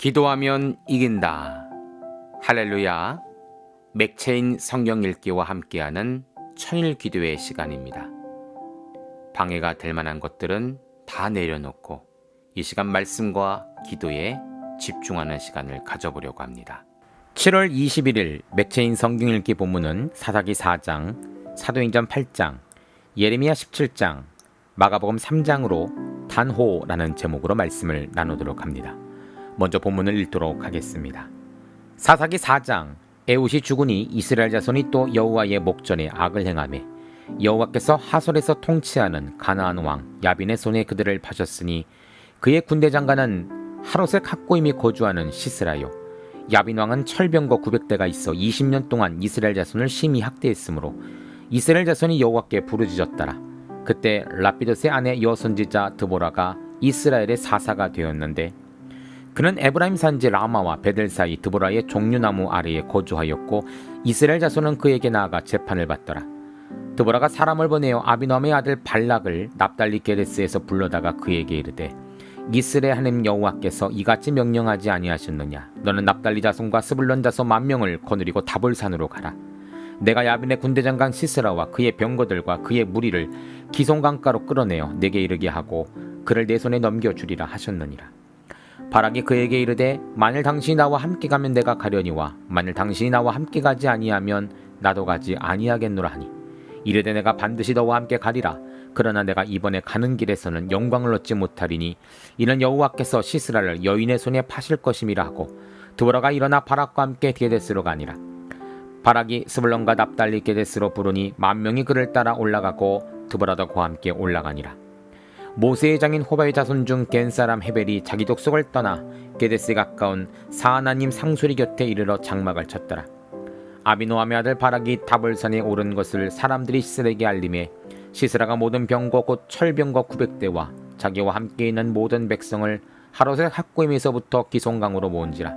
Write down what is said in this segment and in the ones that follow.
기도하면 이긴다. 할렐루야. 맥체인 성경 읽기와 함께하는 천일 기도의 시간입니다. 방해가 될 만한 것들은 다 내려놓고 이 시간 말씀과 기도에 집중하는 시간을 가져보려고 합니다. 7월 21일 맥체인 성경 읽기 본문은 사사기 4장, 사도행전 8장, 예레미야 17장, 마가복음 3장으로 단호라는 제목으로 말씀을 나누도록 합니다. 먼저 본문을 읽도록 하겠습니다. 사사기 4장, 에훗이 죽으니 이스라엘 자손이 또 여호와의 목전에 악을 행하매 여호와께서 하솔에서 통치하는 가나안 왕 야빈의 손에 그들을 파셨으니 그의 군대 장관은 하롯의 학고임이 거주하는 시스라요. 야빈 왕은 철병거 900대가 있어 20년 동안 이스라엘 자손을 심히 학대했으므로 이스라엘 자손이 여호와께 부르짖었더라. 그때 라피도스의 아내 여선지자 드보라가 이스라엘의 사사가 되었는데 그는 에브라임 산지 라마와 베델 사이 드보라의 종류나무 아래에 거주하였고 이스라엘 자손은 그에게 나아가 재판을 받더라. 드보라가 사람을 보내어 아비노함의 아들 발락을 납달리 게데스에서 불러다가 그에게 이르되 이스라엘 하나님 여호와께서 이같이 명령하지 아니하셨느냐. 너는 납달리 자손과 스불론 자손 10,000명을 거느리고 다볼산으로 가라. 내가 야빈의 군대장관 시스라와 그의 병거들과 그의 무리를 기송강가로 끌어내어 내게 이르게 하고 그를 내 손에 넘겨주리라 하셨느니라. 바락이 그에게 이르되 만일 당신이 나와 함께 가면 내가 가려니와 만일 당신이 나와 함께 가지 아니하면 나도 가지 아니하겠노라 하니 이르되 내가 반드시 너와 함께 가리라. 그러나 내가 이번에 가는 길에서는 영광을 얻지 못하리니 이는 여호와께서 시스라를 여인의 손에 파실 것임이라 하고 드보라가 일어나 바락과 함께 게데스로 가니라. 바락이 스불론과 납달리 게데스로 부르니 10,000명이 그를 따라 올라가고 드보라도 그와 함께 올라가니라. 모세의 장인 호바의 자손 중 겐사람 헤벨이 자기 족속을 떠나 게데스에 가까운 사하나님 상수리 곁에 이르러 장막을 쳤더라. 아비노함의 아들 바락이 다볼산에 오른 것을 사람들이 시스라에게 알림해 시스라가 모든 병거 곧 철병거 900대와 자기와 함께 있는 모든 백성을 하롯의 학고임에서부터 기송강으로 모은지라.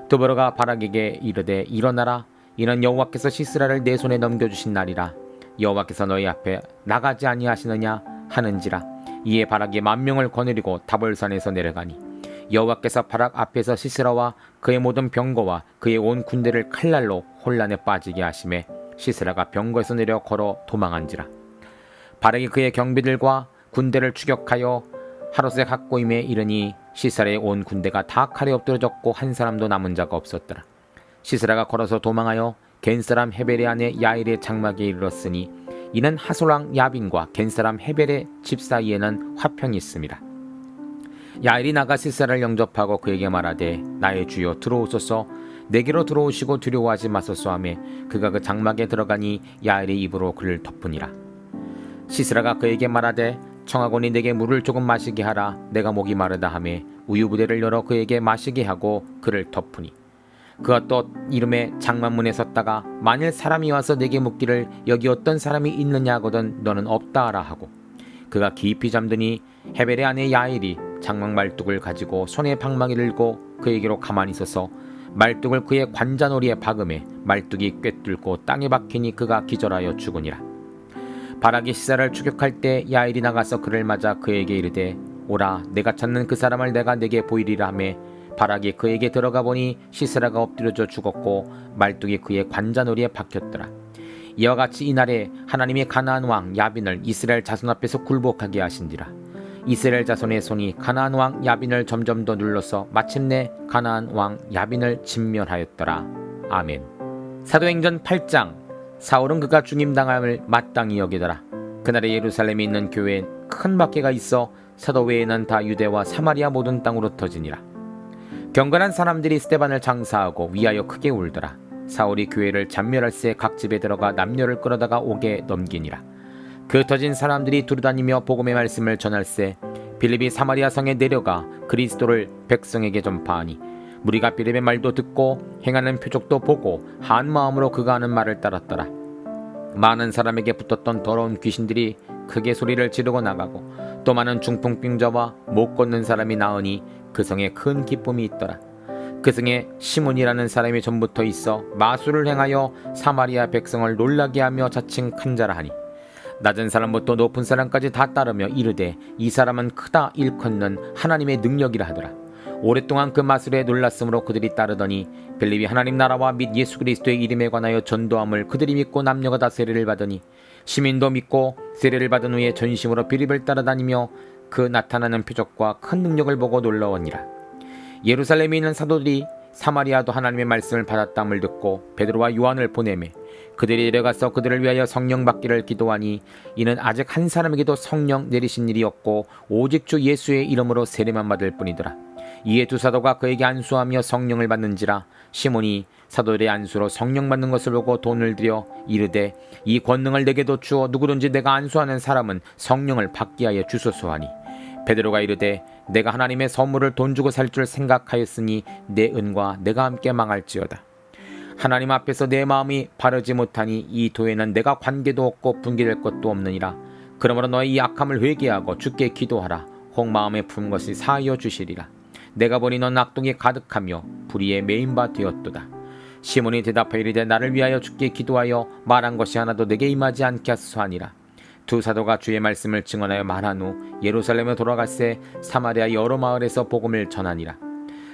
드보라가 바락에게 이르되 일어나라. 이는 여호와께서 시스라를 내 손에 넘겨주신 날이라. 여호와께서 너희 앞에 나가지 아니하시느냐 하는지라. 이에 바락이 10,000명을 거느리고 다볼산에서 내려가니 여호와께서 바락 앞에서 시스라와 그의 모든 병거와 그의 온 군대를 칼날로 혼란에 빠지게 하심에 시스라가 병거에서 내려 걸어 도망한지라. 바락이 그의 경비들과 군대를 추격하여 하롯의 학고임에 이르니 시스라의 온 군대가 다 칼에 엎드러졌고 한 사람도 남은 자가 없었더라. 시스라가 걸어서 도망하여 겐사람 헤벨의 아내 야일의 장막에 이르렀으니 이는 하솔왕 야빈과 겐사람 헤벨의 집 사이에는 화평이 있음이라. 야일이 나가 시스라를 영접하고 그에게 말하되 나의 주여 들어오소서. 내게로 들어오시고 두려워하지 마소서 하며 그가 그 장막에 들어가니 야일의 입으로 그를 덮으니라. 시스라가 그에게 말하되 청하고니 내게 물을 조금 마시게 하라. 내가 목이 마르다 하며 우유부대를 열어 그에게 마시게 하고 그를 덮으니 그가 또 이름에 장막문에 섰다가 만일 사람이 와서 내게 묻기를 여기 어떤 사람이 있느냐 하거든 너는 없다 하라 하고 그가 깊이 잠드니 헤벨의 아내 야일이 장막 말뚝을 가지고 손에 방망이를 들고 그에게로 가만히 서서 말뚝을 그의 관자놀이에 박음에 말뚝이 꿰뚫고 땅에 박히니 그가 기절하여 죽으니라. 바락이 시스라를 추격할 때 야일이 나가서 그를 맞아 그에게 이르되 오라. 내가 찾는 그 사람을 내가 내게 보이리라 하며 바락이 그에게 들어가 보니 시스라가 엎드려져 죽었고 말뚝이 그의 관자놀이에 박혔더라. 이와 같이 이날에 하나님이 가나안 왕 야빈을 이스라엘 자손 앞에서 굴복하게 하신지라. 이스라엘 자손의 손이 가나안 왕 야빈을 점점 더 눌러서 마침내 가나안 왕 야빈을 진멸하였더라. 아멘. 사도행전 8장. 사울은 그가 죽임당함을 마땅히 여기더라. 그날에 예루살렘에 있는 교회에 큰 박해가 있어 사도 외에는 다 유대와 사마리아 모든 땅으로 터지니라. 경건한 사람들이 스데반을 장사하고 위하여 크게 울더라. 사울이 교회를 잔멸할새 각 집에 들어가 남녀를 끌어다가 옥에 넘기니라. 그 터진 사람들이 두루다니며 복음의 말씀을 전할새 빌립이 사마리아 성에 내려가 그리스도를 백성에게 전파하니 무리가 빌립의 말도 듣고 행하는 표적도 보고 한 마음으로 그가 하는 말을 따랐더라. 많은 사람에게 붙었던 더러운 귀신들이 크게 소리를 지르고 나가고 또 많은 중풍병자와 못 걷는 사람이 나으니 그 성에 큰 기쁨이 있더라. 그 성에 시몬이라는 사람이 전부터 있어 마술을 행하여 사마리아 백성을 놀라게 하며 자칭 큰 자라 하니 낮은 사람부터 높은 사람까지 다 따르며 이르되 이 사람은 크다 일컫는 하나님의 능력이라 하더라. 오랫동안 그 마술에 놀랐으므로 그들이 따르더니 빌립이 하나님 나라와 및 예수 그리스도의 이름에 관하여 전도함을 그들이 믿고 남녀가 다 세례를 받으니 시민도 믿고 세례를 받은 후에 전심으로 빌립을 따라다니며 그 나타나는 표적과 큰 능력을 보고 놀라우니라. 예루살렘에 있는 사도들이 사마리아도 하나님의 말씀을 받았다함을 듣고 베드로와 요한을 보내매 그들이 내려가서 그들을 위하여 성령 받기를 기도하니 이는 아직 한 사람에게도 성령 내리신 일이 없고 오직 주 예수의 이름으로 세례만 받을 뿐이더라. 이에 두 사도가 그에게 안수하며 성령을 받는지라. 시몬이 사도들의 안수로 성령 받는 것을 보고 돈을 들여 이르되 이 권능을 내게도 주어 누구든지 내가 안수하는 사람은 성령을 받게 하여 주소서 하니 베드로가 이르되 내가 하나님의 선물을 돈 주고 살 줄 생각하였으니 내 은과 내가 함께 망할지어다. 하나님 앞에서 내 마음이 바르지 못하니 이 도에는 내가 관계도 없고 분개될 것도 없느니라. 그러므로 너의 이 악함을 회개하고 주께 기도하라. 혹 마음에 품 것이 사하여 주시리라. 내가 보니 넌 악독이 가득하며 불의에 매인 바 되었도다. 시몬이 대답하여 이르되 나를 위하여 주께 기도하여 말한 것이 하나도 내게 임하지 않게 하소서 하니라. 두 사도가 주의 말씀을 증언하여 말한 후 예루살렘에 돌아갈새 사마리아 여러 마을에서 복음을 전하니라.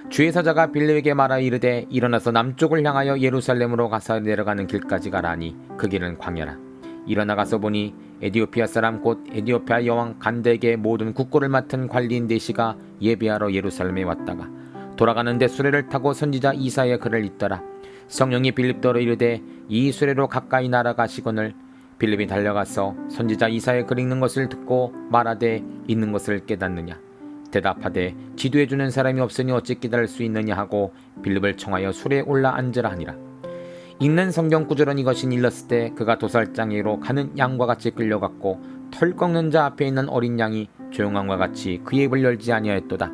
주의 사자가 빌립에게 말하여 이르되 일어나서 남쪽을 향하여 예루살렘으로 가서 내려가는 길까지 가라니 그 길은 광야라. 일어나 가서 보니 에디오피아 사람 곧 에디오피아 여왕 간대에게 모든 국고를 맡은 관리인 네시가 예배하러 예루살렘에 왔다가 돌아가는데 수레를 타고 선지자 이사야의 글을 읽더라. 성령이 빌립더러 이르되 이 수레로 가까이 날아가시거늘 빌립이 달려가서 선지자 이사야의 글 읽는 것을 듣고 말하되 있는 것을 깨닫느냐. 대답하되 지도해주는 사람이 없으니 어찌 깨달을 수 있느냐 하고 빌립을 청하여 수레에 올라 앉으라 하니라. 읽는 성경 구절은 이것이 일렀을 때 그가 도살장애로 가는 양과 같이 끌려갔고 털 꺾는 자 앞에 있는 어린 양이 조용함과 같이 그의 입을 열지 아니하였도다.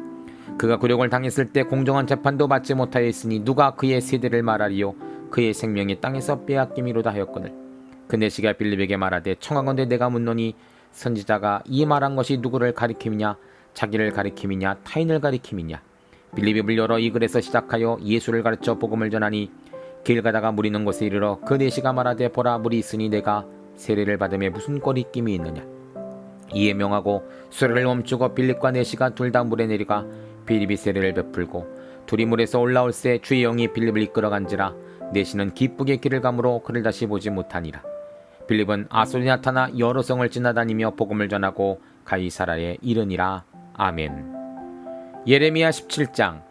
그가 굴욕을 당했을 때 공정한 재판도 받지 못하였으니 누가 그의 세대를 말하리요. 그의 생명이 땅에서 빼앗김이로다 하였거늘. 그 네시가 빌립에게 말하되 청하건대 내가 묻노니 선지자가 이 말한 것이 누구를 가리킴이냐 자기를 가리킴이냐 타인을 가리킴이냐. 빌립이 입을 열어 이 글에서 시작하여 예수를 가르쳐 복음을 전하니 길 가다가 물 있는 곳에 이르러 그 네시가 말하되 보라 물이 있으니 내가 세례를 받음에 무슨 거리낌이 있느냐. 이에 명하고 수레를 멈추고 빌립과 네시가 둘 다 물에 내려가 빌립이 세례를 베풀고 둘이 물에서 올라올새 주의 영이 빌립을 이끌어간지라. 네시는 기쁘게 길을 가므로 그를 다시 보지 못하니라. 빌립은 아솔이 나타나 여러 성을 지나다니며 복음을 전하고 가이사라에 이르니라. 아멘. 예레미야 17장.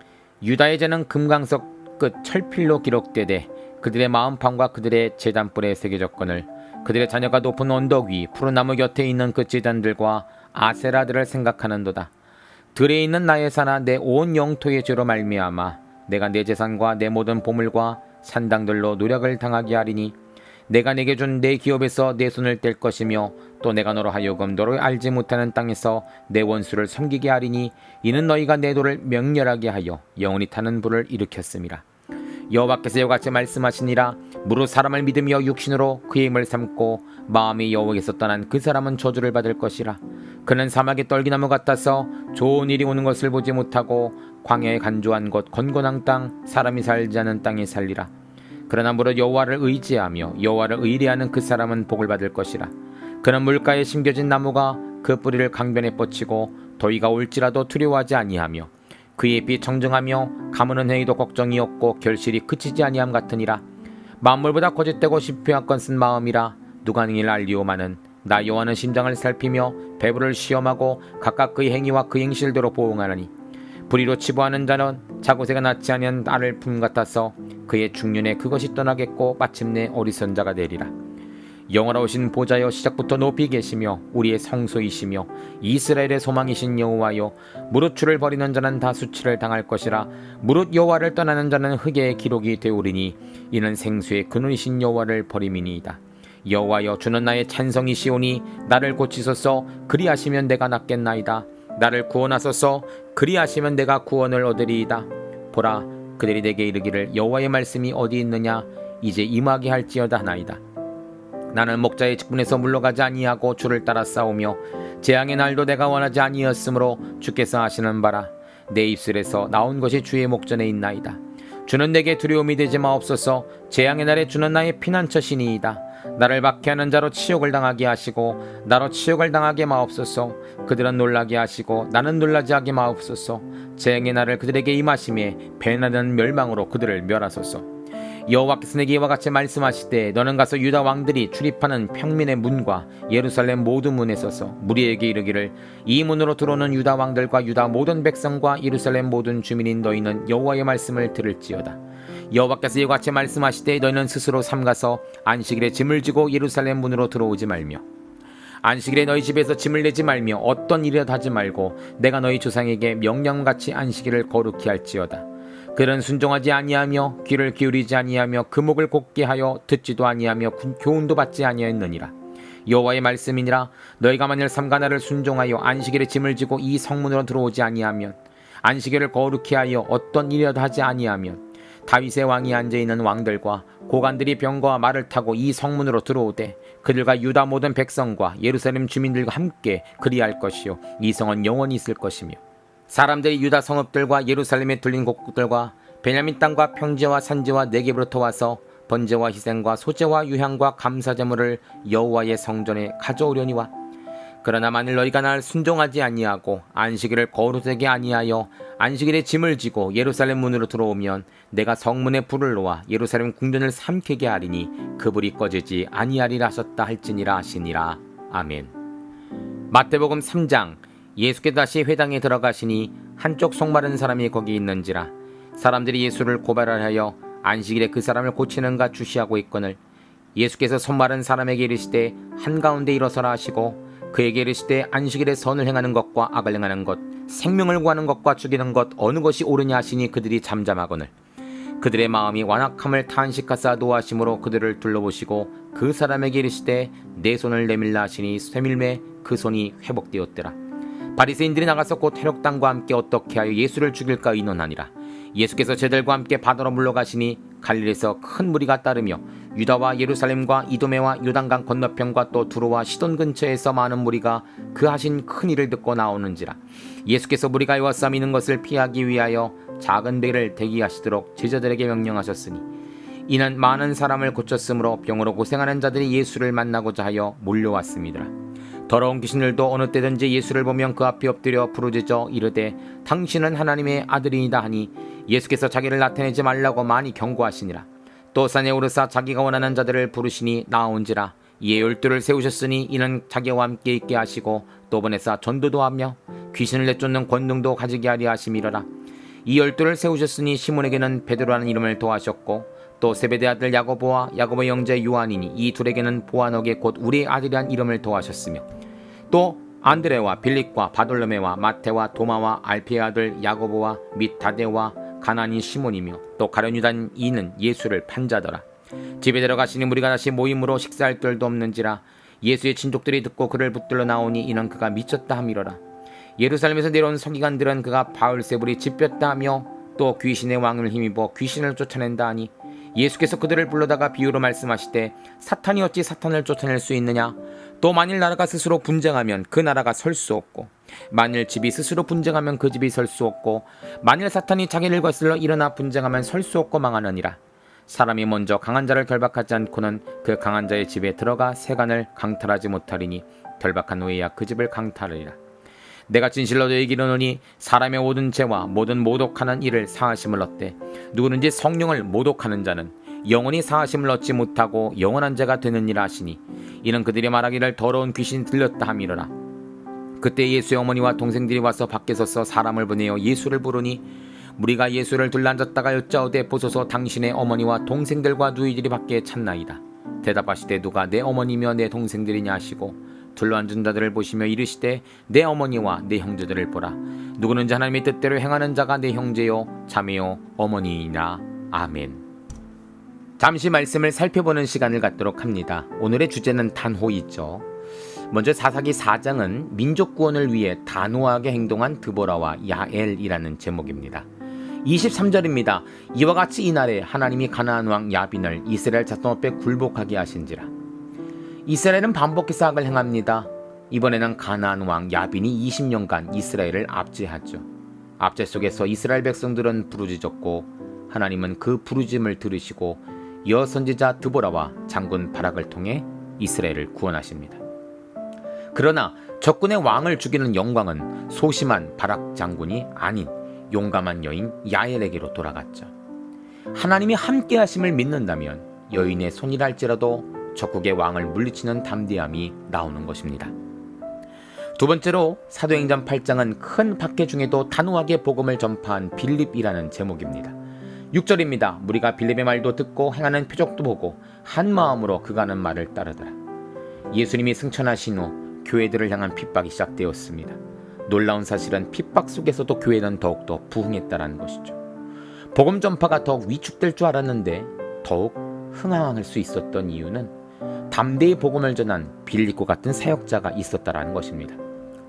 유다의 죄는 금강석 끝 철필로 기록되되 그들의 마음판과 그들의 제단불에 새겨졌거늘 그들의 자녀가 높은 언덕 위 푸른 나무 곁에 있는 그 제단들과 아세라들을 생각하는도다. 들에 있는 나의 산아 내 온 영토의 죄로 말미암아 내가 내 재산과 내 모든 보물과 산당들로 노력을 당하게 하리니 내가 내게 준 내 기업에서 내 손을 뗄 것이며 또 내가 너로 하여금 너로 알지 못하는 땅에서 내 원수를 섬기게 하리니 이는 너희가 내 도를 맹렬하게 하여 영원히 타는 불을 일으켰음이라. 여호와께서 이같이 말씀하시니라. 무릇 사람을 믿으며 육신으로 그의 힘을 삼고 마음이 여호와께서 떠난 그 사람은 저주를 받을 것이라. 그는 사막의 떨기나무 같아서 좋은 일이 오는 것을 보지 못하고 광야에 간조한 곳 건곤한 땅 사람이 살지 않은 땅에 살리라. 그러나 무릇 여호와를 의지하며 여호와를 의뢰하는 그 사람은 복을 받을 것이라. 그는 물가에 심겨진 나무가 그 뿌리를 강변에 뻗치고 더위가 올지라도 두려워하지 아니하며 그의 비 청정하며 가무는 행위도 걱정이 없고 결실이 그치지 아니함 같으니라. 만물보다 거짓되고 시표한건 쓴 마음이라. 누가 능히 알리오마는 나 여호와는 심장을 살피며 배부를 시험하고 각각 그의 행위와 그 행실대로 보응하나니 불의로 치부하는 자는 자고새가 낳지 아니한 알을 품 같아서 그의 중년에 그것이 떠나겠고 마침내 어리선 자가 되리라. 영원하신 보좌여 시작부터 높이 계시며 우리의 성소이시며 이스라엘의 소망이신 여호와여 무릇 주를 버리는 자는 다 수치를 당할 것이라. 무릇 여호와를 떠나는 자는 흙의 기록이 되오리니 이는 생수의 근원이신 여호와를 버림이니이다. 여호와여 주는 나의 찬성이시오니 나를 고치소서. 그리하시면 내가 낫겠나이다. 나를 구원하소서. 그리하시면 내가 구원을 얻으리이다. 보라 그들이 내게 이르기를 여호와의 말씀이 어디 있느냐 이제 임하게 할지어다 하나이다. 나는 목자의 직분에서 물러가지 아니하고 주를 따라 싸우며 재앙의 날도 내가 원하지 아니하였으므로 주께서 하시는 바라. 내 입술에서 나온 것이 주의 목전에 있나이다. 주는 내게 두려움이 되지 마옵소서. 재앙의 날에 주는 나의 피난처시니이다. 나를 박해하는 자로 치욕을 당하게 하시고 나로 치욕을 당하게 마옵소서. 그들은 놀라게 하시고 나는 놀라지 하게 마옵소서. 재앙의 날을 그들에게 임하심에 배나는 멸망으로 그들을 멸하소서. 여호와께서 내게 이와 같이 말씀하시되 너는 가서 유다 왕들이 출입하는 평민의 문과 예루살렘 모든 문에 서서 무리에게 이르기를 이 문으로 들어오는 유다 왕들과 유다 모든 백성과 예루살렘 모든 주민인 너희는 여호와의 말씀을 들을지어다. 여호와께서 이와 같이 말씀하시되 너희는 스스로 삼가서 안식일에 짐을 지고 예루살렘 문으로 들어오지 말며 안식일에 너희 집에서 짐을 내지 말며 어떤 일이라도 하지 말고 내가 너희 조상에게 명령같이 안식일을 거룩히 할지어다. 그들은 순종하지 아니하며 귀를 기울이지 아니하며 그 목을 곧게 하여 듣지도 아니하며 교훈도 받지 아니하였느니라. 여호와의 말씀이니라. 너희가 만일 삼가 나를 순종하여 안식일에 짐을 지고 이 성문으로 들어오지 아니하면 안식일을 거룩히 하여 어떤 일이라도 하지 아니하면 다윗의 왕이 앉아있는 왕들과 고관들이 병거와 말을 타고 이 성문으로 들어오되 그들과 유다 모든 백성과 예루살렘 주민들과 함께 그리할 것이요 이 성은 영원히 있을 것이며 사람들이 유다 성읍들과 예루살렘에 둘린 곡들과 베냐민 땅과 평지와 산지와 네겝으로부터 와서 번제와 희생과 소제와 유향과 감사제물을 여호와의 성전에 가져오려니와 그러나 만일 너희가 날 순종하지 아니하고 안식일을 거룩하게 아니하여 안식일에 짐을 지고 예루살렘 문으로 들어오면 내가 성문에 불을 놓아 예루살렘 궁전을 삼키게 하리니 그 불이 꺼지지 아니하리라 하셨다 할지니라 하시니라. 아멘. 마태복음 3장. 예수께서 다시 회당에 들어가시니 한쪽 속 마른 사람이 거기 있는지라. 사람들이 예수를 고발하여 안식일에 그 사람을 고치는가 주시하고 있거늘 예수께서 손 마른 사람에게 이르시되 한가운데 일어서라 하시고 그에게 이르시되 안식일에 선을 행하는 것과 악을 행하는 것 생명을 구하는 것과 죽이는 것 어느 것이 옳으냐 하시니 그들이 잠잠하거늘 그들의 마음이 완악함을 탄식하사 노하심으로 그들을 둘러보시고 그 사람에게 이르시되 내 손을 내밀라 하시니 쇠밀매 그 손이 회복되었더라. 바리새인들이 나가서 곧 해력당과 함께 어떻게 하여 예수를 죽일까 의논하니라. 예수께서 제들과 함께 바다로 물러가시니 갈릴리에서 큰 무리가 따르며 유다와 예루살렘과 이도메와 요단강 건너편과 또 두로와 시돈 근처에서 많은 무리가 그 하신 큰 일을 듣고 나오는지라. 예수께서 무리가 에워싸미는 것을 피하기 위하여 작은 배를 대기하시도록 제자들에게 명령하셨으니 이는 많은 사람을 고쳤으므로 병으로 고생하는 자들이 예수를 만나고자 하여 몰려왔습니다. 더러운 귀신들도 어느 때든지 예수를 보면 그 앞에 엎드려 부르짖어 이르되 당신은 하나님의 아들이니이다 하니 예수께서 자기를 나타내지 말라고 많이 경고하시니라. 또 산에 오르사 자기가 원하는 자들을 부르시니 나온지라. 이에 12를 세우셨으니 이는 자기와 함께 있게 하시고 또 보내사 전도도 하며 귀신을 내쫓는 권능도 가지게 하려 하심이로라. 이 12를 세우셨으니 시몬에게는 베드로라는 이름을 더하셨고 또 세베대 아들 야고보와 야고보의 형제 요한이니 이 둘에게는 보아너게 곧 우리의 아들이란 이름을 더하셨으며 또 안드레와 빌립과 바돌로메와 마테와 도마와 알피의 아들 야고보와 및 다데와 가나니 시몬이며 또 가룟 유다는 이는 예수를 판자더라. 집에 들어가시니 무리가 다시 모임으로 식사할 뜰도 없는지라. 예수의 친족들이 듣고 그를 붙들러 나오니 이는 그가 미쳤다 함이로라. 예루살렘에서 내려온 서기관들은 그가 바울세불이 짚혔다 하며 또 귀신의 왕을 힘입어 귀신을 쫓아낸다 하니 예수께서 그들을 불러다가 비유로 말씀하시되 사탄이 어찌 사탄을 쫓아낼 수 있느냐. 또 만일 나라가 스스로 분쟁하면 그 나라가 설 수 없고 만일 집이 스스로 분쟁하면 그 집이 설 수 없고 만일 사탄이 자기를 거슬러 일어나 분쟁하면 설 수 없고 망하느니라. 사람이 먼저 강한 자를 결박하지 않고는 그 강한 자의 집에 들어가 세간을 강탈하지 못하리니 결박한 후에야 그 집을 강탈하리라. 내가 진실로 너희에게 이르노니 사람의 모든 죄와 모든 모독하는 일을 사하심을 얻되 누구든지 성령을 모독하는 자는 영원히 사하심을 얻지 못하고 영원한 죄가 되느니라 하시니 이는 그들이 말하기를 더러운 귀신이 들렸다 함이로라. 그때 예수의 어머니와 동생들이 와서 밖에 서서 사람을 보내어 예수를 부르니 무리가 예수를 둘러앉았다가 여짜오되 보소서 당신의 어머니와 동생들과 누이들이 밖에 찾나이다. 대답하시되 누가 내 어머니며 내 동생들이냐 하시고 둘러앉은 자들을 보시며 이르시되 내 어머니와 내 형제들을 보라. 누구는지 하나님의 뜻대로 행하는 자가 내 형제요 자매요 어머니이나. 아멘. 잠시 말씀을 살펴보는 시간을 갖도록 합니다. 오늘의 주제는 단호이죠. 먼저 사사기 4장은 민족 구원을 위해 단호하게 행동한 드보라와 야엘이라는 제목입니다. 23절입니다. 이와 같이 이날에 하나님이 가나안 왕 야빈을 이스라엘 자손 앞에 굴복하게 하신지라. 이스라엘은 반복해서 악을 행합니다. 이번에는 가나안 왕 야빈이 20년간 이스라엘을 압제하죠. 압제 속에서 이스라엘 백성들은 부르짖었고 하나님은 그 부르짖음을 들으시고 여선지자 드보라와 장군 바락을 통해 이스라엘을 구원하십니다. 그러나 적군의 왕을 죽이는 영광은 소심한 바락 장군이 아닌 용감한 여인 야엘에게로 돌아갔죠. 하나님이 함께 하심을 믿는다면 여인의 손이랄지라도 적국의 왕을 물리치는 담대함이 나오는 것입니다. 두 번째로 사도행전 8장은 큰 박해 중에도 단호하게 복음을 전파한 빌립이라는 제목입니다. 6절입니다. 무리가 빌립의 말도 듣고 행하는 표적도 보고 한 마음으로 그가 하는 말을 따르더라. 예수님이 승천하신 후 교회들을 향한 핍박이 시작되었습니다. 놀라운 사실은 핍박 속에서도 교회는 더욱더 부흥했다는 것이죠. 복음 전파가 더욱 위축될 줄 알았는데 더욱 흥황할 수 있었던 이유는 담대히 복음을 전한 빌립과 같은 사역자가 있었다는 것입니다.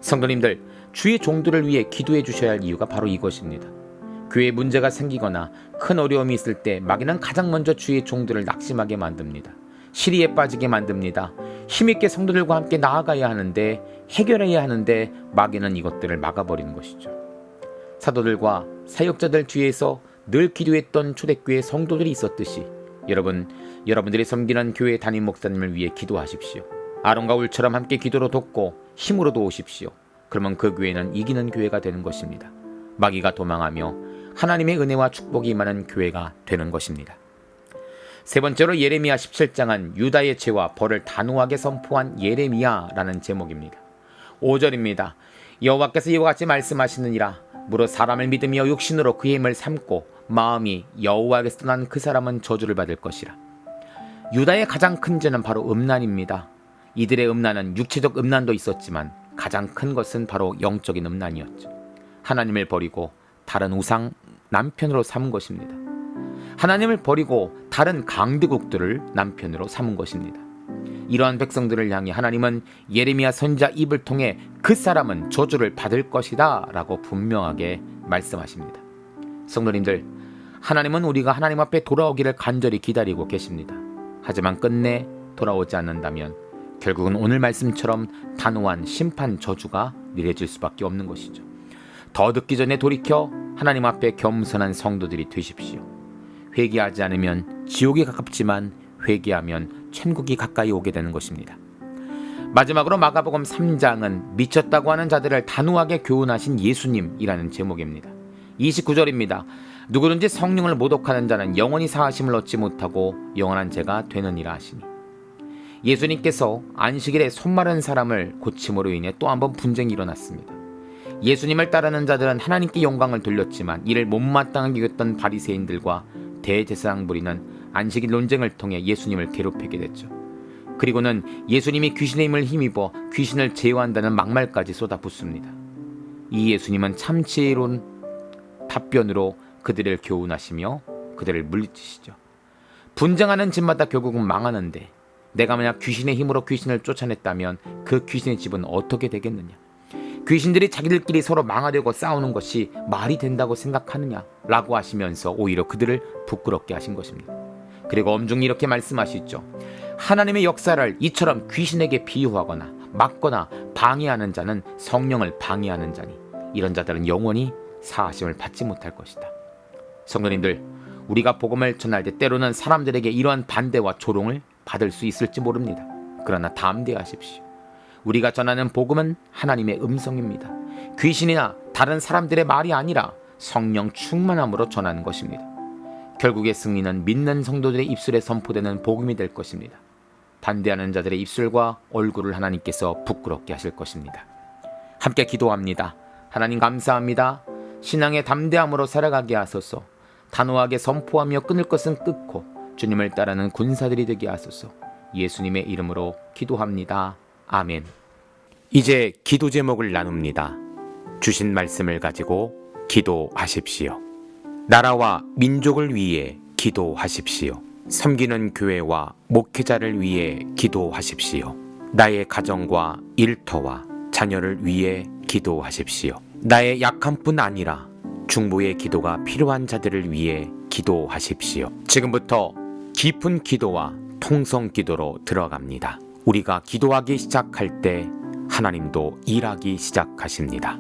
성도님들, 주의 종들을 위해 기도해 주셔야 할 이유가 바로 이것입니다. 교회에 문제가 생기거나 큰 어려움이 있을 때 마귀는 가장 먼저 주의 종들을 낙심하게 만듭니다. 시리에 빠지게 만듭니다. 힘있게 성도들과 함께 나아가야 하는데, 해결해야 하는데 마귀는 이것들을 막아버리는 것이죠. 사도들과 사역자들 뒤에서 늘 기도했던 초대교회 성도들이 있었듯이 여러분들이 섬기는 교회 담임 목사님을 위해 기도하십시오. 아론과 울처럼 함께 기도로 돕고 힘으로 도우십시오. 그러면 그 교회는 이기는 교회가 되는 것입니다. 마귀가 도망하며 하나님의 은혜와 축복이 임하는 교회가 되는 것입니다. 세 번째로 예레미야 17장은 유다의 죄와 벌을 단호하게 선포한 예레미야라는 제목입니다. 5절입니다. 여호와께서 이와 같이 말씀하시느니라. 무릇 사람을 믿으며 육신으로 그의 힘을 삼고 마음이 여호와께서 떠난 그 사람은 저주를 받을 것이라. 유다의 가장 큰 죄는 바로 음란입니다. 이들의 음란은 육체적 음란도 있었지만 가장 큰 것은 바로 영적인 음란이었죠. 하나님을 버리고 다른 우상 남편으로 삼은 것입니다. 하나님을 버리고 다른 강대국들을 남편으로 삼은 것입니다. 이러한 백성들을 향해 하나님은 예레미야 선지자 입을 통해 그 사람은 저주를 받을 것이다 라고 분명하게 말씀하십니다. 성도님들, 하나님은 우리가 하나님 앞에 돌아오기를 간절히 기다리고 계십니다. 하지만 끝내 돌아오지 않는다면 결국은 오늘 말씀처럼 단호한 심판 저주가 내려질 수밖에 없는 것이죠. 더 늦기 전에 돌이켜 하나님 앞에 겸손한 성도들이 되십시오. 회개하지 않으면 지옥이 가깝지만 회개하면 천국이 가까이 오게 되는 것입니다. 마지막으로 마가복음 3장은 미쳤다고 하는 자들을 단호하게 교훈하신 예수님이라는 제목입니다. 29절입니다. 누구든지 성령을 모독하는 자는 영원히 사하심을 얻지 못하고 영원한 죄가 되느니라 하시니. 예수님께서 안식일에 손 마른 사람을 고침으로 인해 또 한 번 분쟁이 일어났습니다. 예수님을 따르는 자들은 하나님께 영광을 돌렸지만 이를 못마땅하게 여겼던 바리새인들과 대제사장 무리는 안식일 논쟁을 통해 예수님을 괴롭히게 됐죠. 그리고는 예수님이 귀신의 힘을 힘입어 귀신을 제어한다는 막말까지 쏟아붓습니다. 이 예수님은 참 지혜로운 답변으로 그들을 교훈하시며 그들을 물리치시죠. 분쟁하는 집마다 결국은 망하는데 내가 만약 귀신의 힘으로 귀신을 쫓아냈다면 그 귀신의 집은 어떻게 되겠느냐? 귀신들이 자기들끼리 서로 망하려고 싸우는 것이 말이 된다고 생각하느냐? 라고 하시면서 오히려 그들을 부끄럽게 하신 것입니다. 그리고 엄중히 이렇게 말씀하시죠. 하나님의 역사를 이처럼 귀신에게 비유하거나 막거나 방해하는 자는 성령을 방해하는 자니 이런 자들은 영원히 사하심을 받지 못할 것이다. 성도님들, 우리가 복음을 전할 때 때로는 사람들에게 이러한 반대와 조롱을 받을 수 있을지 모릅니다. 그러나 담대하십시오. 우리가 전하는 복음은 하나님의 음성입니다. 귀신이나 다른 사람들의 말이 아니라 성령 충만함으로 전하는 것입니다. 결국의 승리는 믿는 성도들의 입술에 선포되는 복음이 될 것입니다. 반대하는 자들의 입술과 얼굴을 하나님께서 부끄럽게 하실 것입니다. 함께 기도합니다. 하나님 감사합니다. 신앙의 담대함으로 살아가게 하소서. 단호하게 선포하며 끊을 것은 끊고 주님을 따르는 군사들이 되게 하소서. 예수님의 이름으로 기도합니다. 아멘. 이제 기도 제목을 나눕니다. 주신 말씀을 가지고 기도하십시오. 나라와 민족을 위해 기도하십시오. 섬기는 교회와 목회자를 위해 기도하십시오. 나의 가정과 일터와 자녀를 위해 기도하십시오. 나의 약함뿐 아니라 중보의 기도가 필요한 자들을 위해 기도하십시오. 지금부터 깊은 기도와 통성 기도로 들어갑니다. 우리가 기도하기 시작할 때 하나님도 일하기 시작하십니다.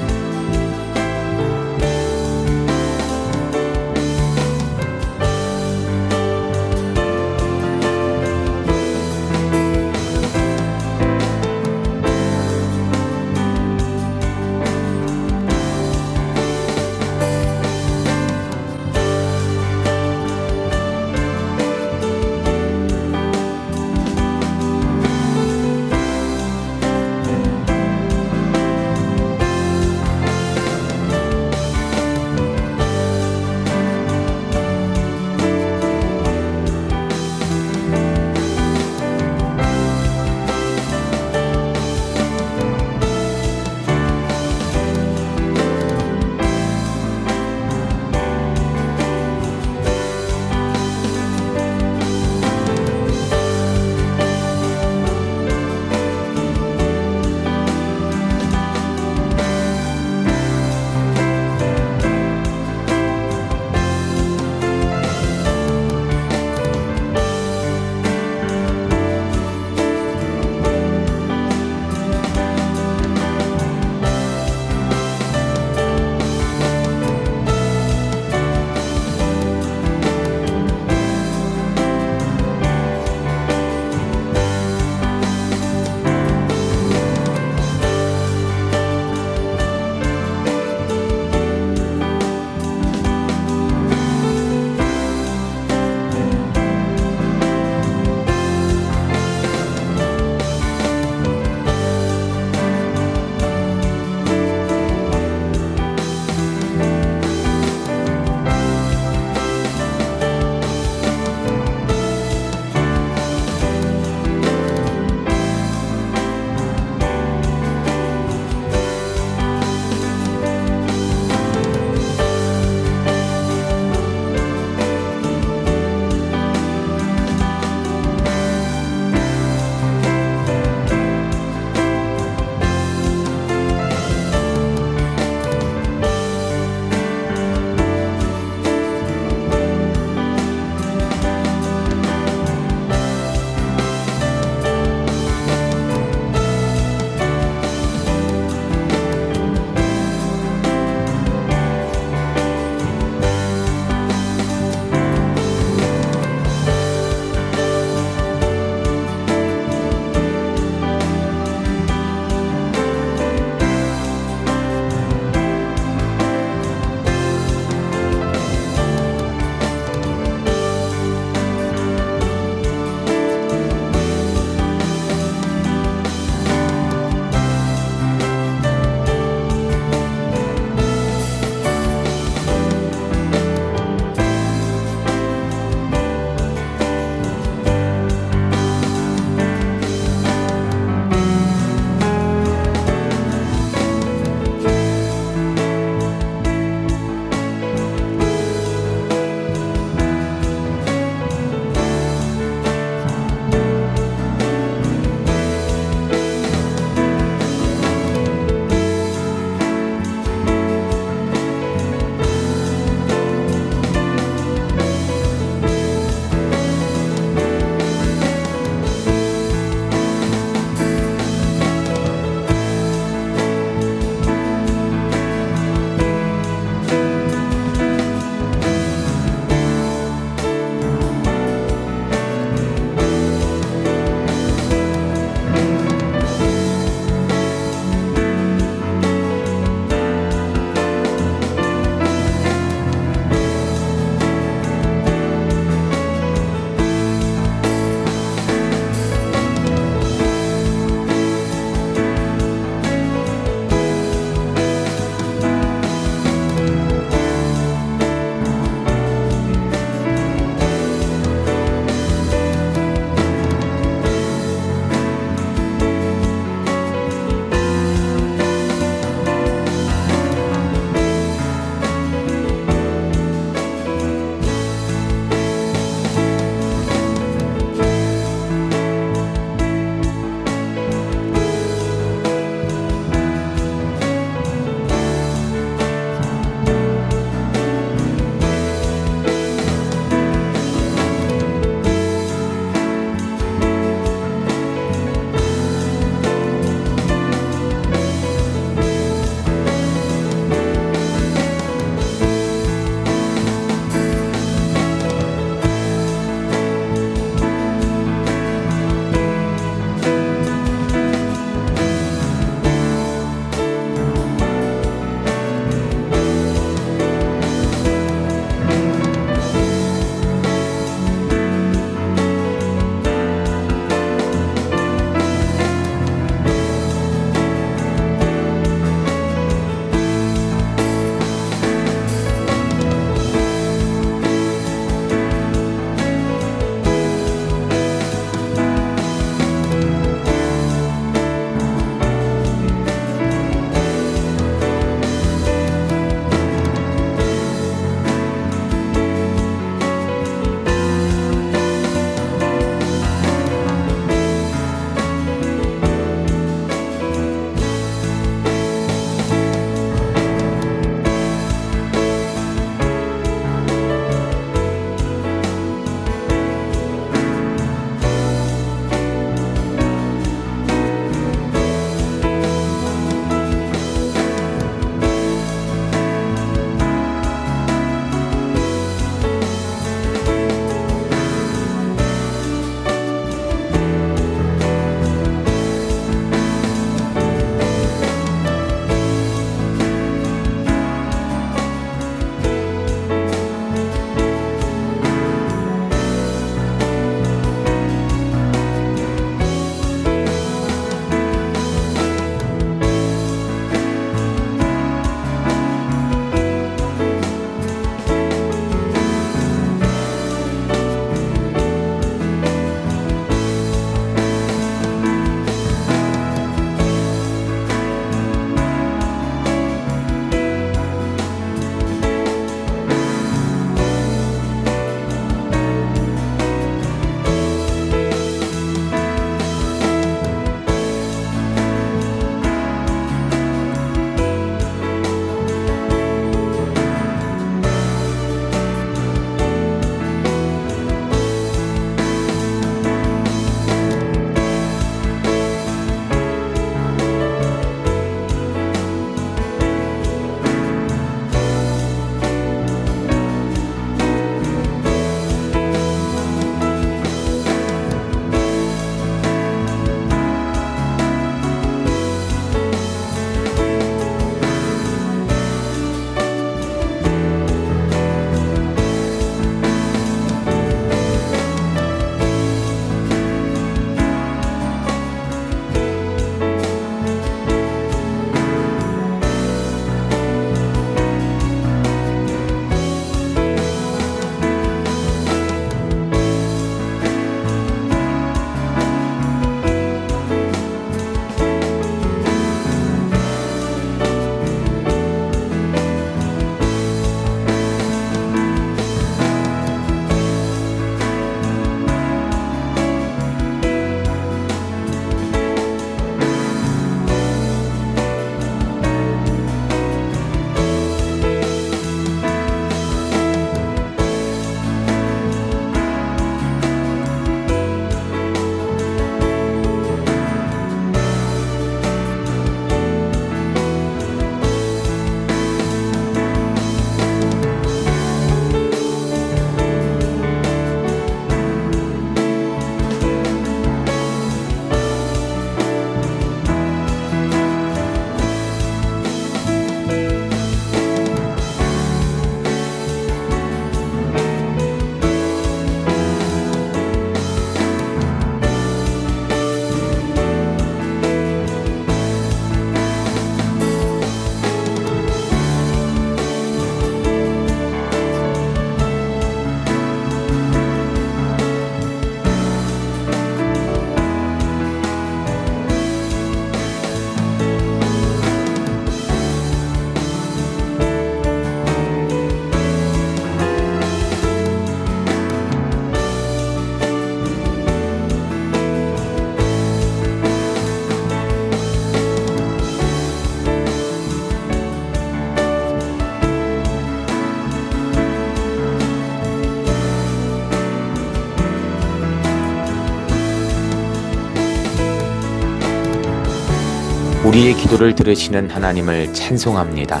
우리의 기도를 들으시는 하나님을 찬송합니다.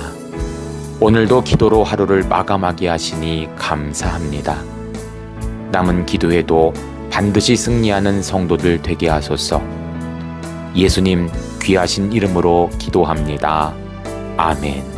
오늘도 기도로 하루를 마감하게 하시니 감사합니다. 남은 기도에도 반드시 승리하는 성도들 되게 하소서. 예수님 귀하신 이름으로 기도합니다. 아멘.